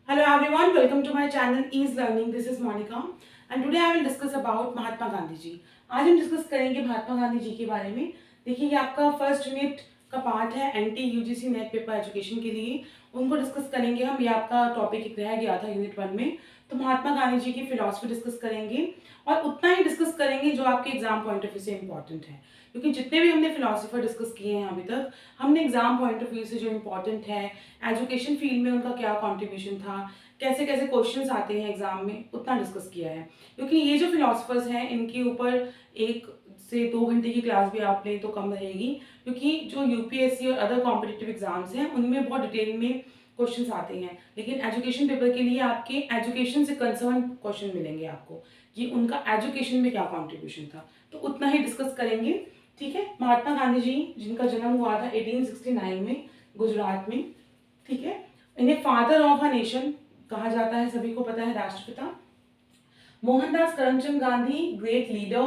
Hello everyone, welcome to my channel Ease Learning. This is Monica and today I will discuss about Mahatma Gandhi ji. आज हम discuss करेंगे महात्मा गांधी जी के बारे में. देखिए ये आपका फर्स्ट यूनिट का पार्ट है anti UGC net paper education के लिए. उनको डिस्कस करेंगे हम. ये आपका टॉपिक एक रह गया था यूनिट 1 में. तो महात्मा गांधी जी की फिलॉसफी डिस्कस करेंगे और उतना ही डिस्कस करेंगे जो आपके एग्जाम पॉइंट ऑफ व्यू से इंपॉर्टेंट है, क्योंकि जितने भी हमने फिलोसफर डिस्कस किए हैं अभी तक, हमने एग्जाम पॉइंट ऑफ व्यू से जो इम्पोर्टेंट है, एजुकेशन फील्ड में उनका क्या कॉन्ट्रीब्यूशन था, कैसे कैसे क्वेश्चंस आते हैं एग्जाम में, उतना डिस्कस किया है. क्योंकि ये जो फिलोसफर्स हैं इनके ऊपर 1 से 2 घंटे की क्लास भी आप लें तो कम रहेगी, क्योंकि जो यूपीएससी और अदर कॉम्पिटिटिव एग्जाम्स हैं उनमें बहुत डिटेल में क्वेश्चंस आते हैं. लेकिन एजुकेशन पेपर के लिए आपके एजुकेशन से कंसर्न क्वेश्चन मिलेंगे आपको कि उनका एजुकेशन में क्या कॉन्ट्रीब्यूशन था, तो उतना ही डिस्कस करेंगे. ठीक है. महात्मा गांधी जी जिनका जन्म हुआ था 1869 में गुजरात में. ठीक है. इन्हें फादर ऑफ अ नेशन कहा जाता है, सभी को पता है, राष्ट्रपिता. Mohandas Karamchand Gandhi great leader,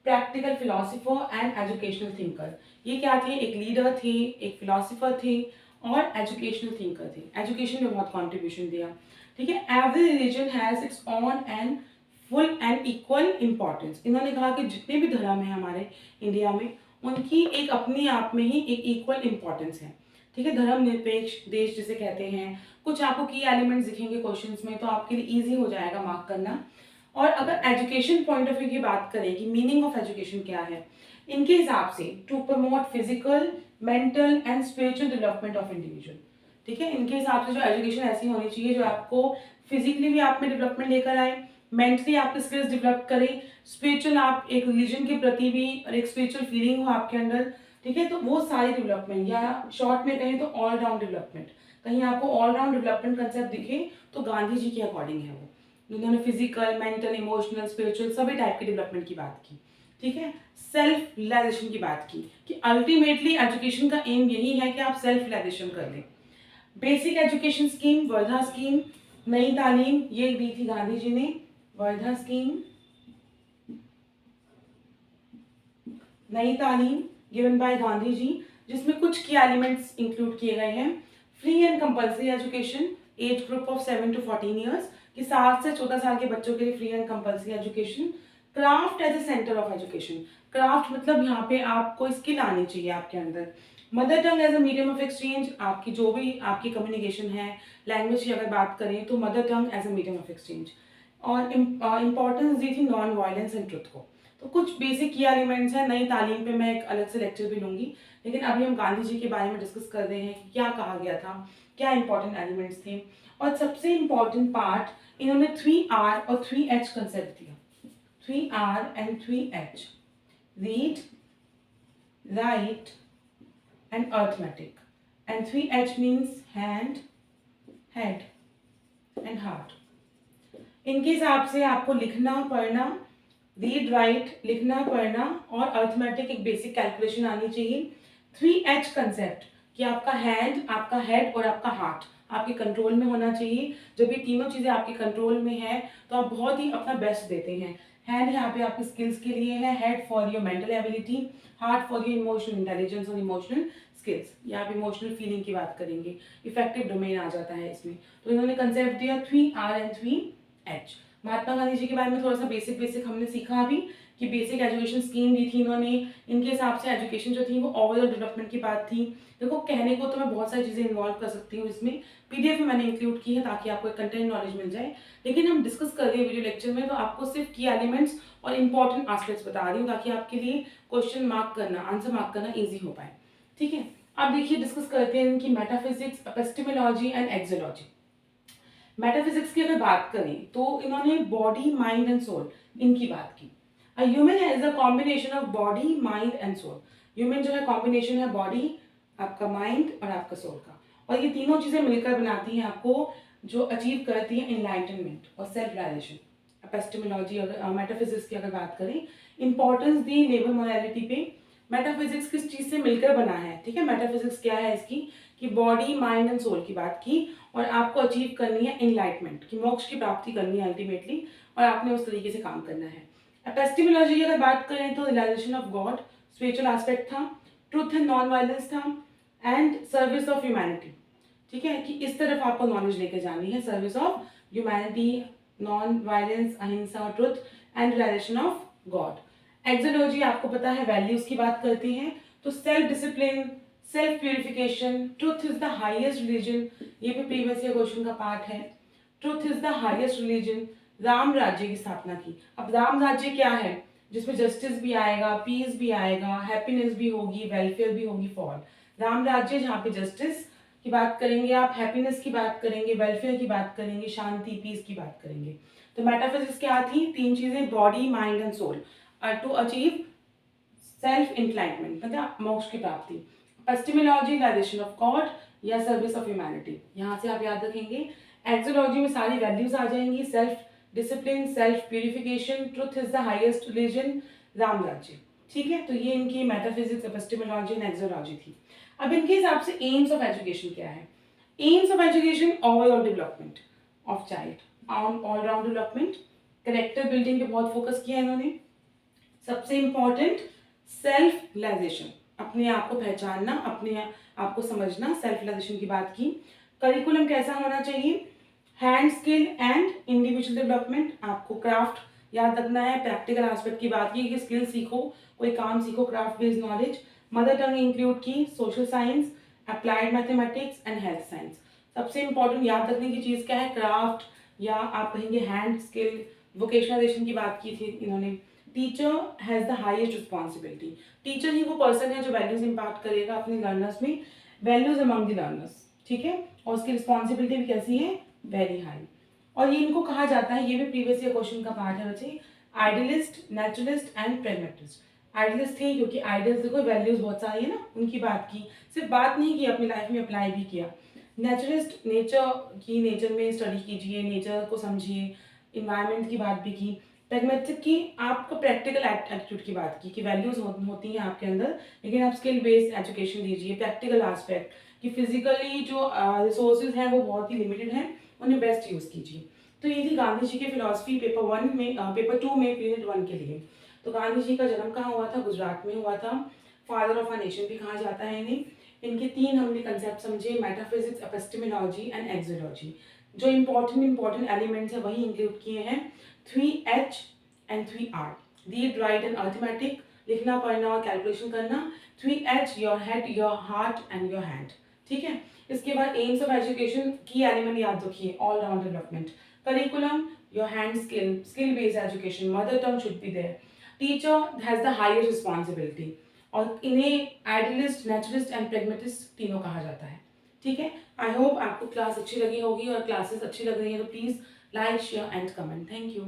practical philosopher and educational thinker. ये क्या थे? एक लीडर थे, एक फिलोसोफर थे और एजुकेशनल थिंकर थे. एजुकेशन में बहुत कॉन्ट्रीब्यूशन दिया. ठीक है. Every religion has its own and full and equal importance. इन्होंने कहा कि जितने भी धर्म है हमारे इंडिया में उनकी एक अपने आप में ही एक इक्वल इम्पॉर्टेंस है. ठीक है. धर्म निरपेक्ष देश जिसे कहते हैं. कुछ आपको की एलिमेंट्स दिखेंगे क्वेश्चंस में, तो आपके लिए इजी हो जाएगा मार्क करना. और अगर एजुकेशन पॉइंट ऑफ व्यू की बात करें कि मीनिंग ऑफ एजुकेशन क्या है, इनके हिसाब से to promote physical, mental and spiritual development of individual. ठीक है. इनके हिसाब से जो एजुकेशन ऐसी होनी चाहिए जो आपको फिजिकली भी आप में डेवलपमेंट लेकर आए, मेंटली आपके स्किल्स डेवलप करें, स्पिरिचुअल आप एक रिलीजन के प्रति भी और एक स्पिरिचुअल फीलिंग हो आपके अंदर. ठीक है. तो वो सारी डेवलपमेंट, या शॉर्ट में कहें तो ऑल राउंड डेवलपमेंट. कहीं आपको ऑल राउंड डेवलपमेंट कंसेप्ट दिखे तो गांधी जी के अकॉर्डिंग है वो. उन्होंने फिजिकल, मेंटल, इमोशनल, स्पिरिचुअल सभी टाइप के डेवलपमेंट की बात की. ठीक है. सेल्फ रियलाइजेशन की बात की कि अल्टीमेटली एजुकेशन का एम यही है कि आप सेल्फ रियलाइजेशन कर लें. Basic education scheme, Wardha scheme, नई तालीम, ये दी थी गांधी जी ने. वर्धा स्कीम, नई तालीम गिवन बाय गांधी जी, जिसमें कुछ की एलिमेंट्स इंक्लूड किए गए हैं. Free and compulsory education, age group of 7 to 14 years, कि 7 से 14 साल के बच्चों के लिए free and compulsory education. Craft as a centre of education. Craft मतलब यहाँ पे आपको स्किल आनी चाहिए आपके अंदर. Mother tongue as a medium of exchange. आपकी जो भी आपकी कम्युनिकेशन है, लैंग्वेज की अगर बात करें तो mother tongue as a medium of exchange. और इम्पॉर्टेंस दी थी नॉन वायलेंस एंड ट्रुथ को. तो कुछ बेसिक की एलिमेंट्स हैं. नई तालीम पे मैं एक अलग से लेक्चर भी लूंगी, लेकिन अभी हम गांधी जी के बारे में डिस्कस कर रहे हैं कि क्या कहा गया था, क्या इंपॉर्टेंट एलिमेंट्स थे. और सबसे इंपॉर्टेंट पार्ट, इन्होंने 3R और 3H कंसेप्ट दिया. 3R and 3H, read, write and arithmetic. And 3H means hand, head and heart. इनके हिसाब से आपको लिखना, पढ़ना, रीड राइट, लिखना, पढ़ना और अर्थमेटिक एक बेसिक कैलकुलेशन आनी चाहिए. 3H कंसेप्ट कि आपका हैंड, आपका हेड और आपका हार्ट आपके कंट्रोल में होना चाहिए. जब ये तीनों चीज़ें आपके कंट्रोल में है तो आप बहुत ही अपना बेस्ट देते हैं. हैंड यहाँ पे आपकी स्किल्स के लिए है, head for your mental ability, heart for your emotional intelligence और इमोशनल स्किल्स. यहाँ पे इमोशनल फीलिंग की बात करेंगे, इफेक्टिव डोमेन आ जाता है इसमें. तो इन्होंने कंसेप्ट दिया 3R and 3H. Mahatma Gandhi ji के बारे में थोड़ा सा बेसिक हमने सीखा अभी कि बेसिक एजुकेशन स्कीम दी थी इन्होंने. इनके हिसाब से एजुकेशन जो थी वो ओवरऑल डेवलपमेंट की बात थी. देखो कहने को तो मैं बहुत सारी चीज़ें इन्वॉल्व कर सकती हूँ इसमें, पीडीएफ में मैंने इंक्लूड की है ताकि आपको एक कंटेंट नॉलेज मिल जाए. लेकिन हम डिस्कस कर रहे हैं वीडियो लेक्चर में, तो आपको सिर्फ की एलिमेंट्स और इंपॉर्टेंट एस्पेक्ट्स बता रही हूँ ताकि आपके लिए क्वेश्चन मार्क करना, आंसर मार्क करना ईजी हो पाए. ठीक है. अब देखिए डिस्कस करते हैं इनकी मेटाफिजिक्स, एपिस्टेमोलॉजी एंड एक्सोलॉजी. मेटाफिजिक्स की अगर बात करें तो इन्होंने बॉडी, माइंड एंड सोल इनकी बात की. A human is a combination of body, mind and soul. Human जो है कॉम्बिनेशन है बॉडी, आपका माइंड और आपका सोल का, और ये तीनों चीजें मिलकर बनाती हैं आपको जो अचीव करती हैं इनलाइटनमेंट और सेल्फ रियलाइजेशन. एपिस्टेमोलॉजी और मेटाफिजिक्स की अगर बात करें, इंपॉर्टेंस दी लेबर मोरालिटी पे. मेटाफिजिक्स किस चीज से मिलकर बना है? ठीक है. मेटाफिजिक्स क्या है इसकी कि बॉडी, माइंड एंड सोल की बात की, और आपको अचीव करनी है इनलाइटमेंट की मोक्ष की प्राप्ति करनी है अल्टीमेटली, और आपने उस तरीके से काम करना है. एपिस्टेमोलॉजी की अगर बात करें तो realisation of God, spiritual aspect था, ट्रूथ एंड नॉन वायलेंस था, एंड सर्विस ऑफ ह्यूमैनिटी. ठीक है, कि इस तरफ आपको नॉलेज लेके जानी है, service of humanity, non violence, ahimsa, truth and realisation of God. Axiology आपको पता है वैल्यूज की बात करती है, तो self discipline, self purification, truth is the highest religion, ये भी प्रीवियस ईयर क्वेश्चन का पार्ट है। Truth is the highest religion, Ram Rajya की स्थापना की। अब राम राज्य क्या है, जिसमें जस्टिस भी आएगा, पीस भी आएगा, हैप्पीनेस भी होगी, वेलफेयर भी होगी फॉर। राम राज्य जहाँ पे जस्टिस की बात करेंगे आप, हैप्पीनेस की बात करेंगे, वेलफेयर की बात करेंगे, शांति पीस की बात करेंगे। तो मेटाफिजिक्स क्या थी, तीन चीजें, body mind and soul, to achieve self inclinement, मतलब मोक्ष की प्राप्ति। एपिस्टेमोलॉजी, रियलाइजेशन ऑफ गॉड या सर्विस ऑफ ह्यूमैनिटी, यहाँ से आप याद रखेंगे। एक्सोलॉजी में सारी वैल्यूज आ जाएंगी, self discipline, self purification, truth is the highest religion, Ram राज्य। ठीक है, तो ये इनकी मेटाफिजिक्स, एपिस्टेमोलॉजी एंड एक्सोलॉजी थी। अब इनके हिसाब से एम्स ऑफ एजुकेशन क्या है? AIIMS of education, overall development of child, all round development, character building पे बहुत फोकस किया इन्होंने। सबसे इंपॉर्टेंट सेल्फ रियलाइजेशन, अपने आप को पहचानना, अपने आप को समझना, सेल्फ रियलाइजेशन की बात की। करिकुलम कैसा होना चाहिए? Hand skill and individual development, आपको क्राफ्ट याद रखना है, प्रैक्टिकल एस्पेक्ट की बात की कि स्किल सीखो, कोई काम सीखो, craft based knowledge. Mother tongue include की, social science, applied mathematics and health science. सबसे इंपॉर्टेंट याद रखने की चीज़ क्या है? क्राफ्ट, या आप कहेंगे हैंड स्किल, वोकेशनलाइजेशन की बात की थी इन्होंने। Teacher has the highest responsibility, teacher ही वो पर्सन है जो वैल्यूज इम्पार्ट करेगा अपने लर्नर्स में, वैल्यूज अमंग द लर्नर्स। ठीक है, और उसकी रिस्पॉन्सिबिलिटी भी कैसी है? Very high. और ये इनको कहा जाता है, ये भी प्रीवियस ईयर क्वेश्चन का पार्ट है बच्चे, idealist, naturalist and pragmatist. Idealist थे क्योंकि आइडियल्स देखो वैल्यूज बहुत सारी है ना, उनकी बात की, सिर्फ बात नहीं की, अपनी लाइफ में अप्लाई भी किया। नेचुरलिस्ट, नेचर की, नेचर में स्टडी कीजिए, नेचर को समझिए, इन्वायरमेंट की बात भी की। प्रैग्मेटिक की, आपको प्रैक्टिकल एटीट्यूड की बात की कि वैल्यूज होती हैं आपके अंदर, लेकिन आप स्किल बेस्ड एजुकेशन दीजिए, प्रैक्टिकल एस्पेक्ट कि फिजिकली जो रिसोर्सेज हैं वो बहुत ही लिमिटेड हैं, उन्हें बेस्ट यूज़ कीजिए। तो ये थी गांधी जी की फिलॉसफी पेपर 2 में पीरियड 1 के लिए। तो गांधी जी का जन्म कहाँ हुआ था? गुजरात में हुआ था। फादर ऑफ अ नेशन भी कहा जाता है इन्हें। इनके तीन हमने कंसेप्ट समझे, मेटाफिजिक्स, एपिस्टेमोलॉजी एंड एक्सोलॉजी। जो इंपॉर्टेंट एलिमेंट्स है वही इंक्लूड किए हैं, 3H and 3R, read, write and arithmetic, लिखना, पढ़ना और कैलकुलेशन करना। 3H, your head, your heart and your hand. ठीक है, इसके बाद एम्स ऑफ एजुकेशन की एलिमेंट याद रखिए, all round development. Curriculum, your hand skill, skill based education, mother tongue should be there. Teacher has the highest responsibility, और इन्हें idealist, naturalist and pragmatist तीनों कहा जाता है। ठीक है, आई होप आपको क्लास अच्छी लगी होगी, और क्लासेस अच्छी लग रही है तो please like, share and comment. Thank you.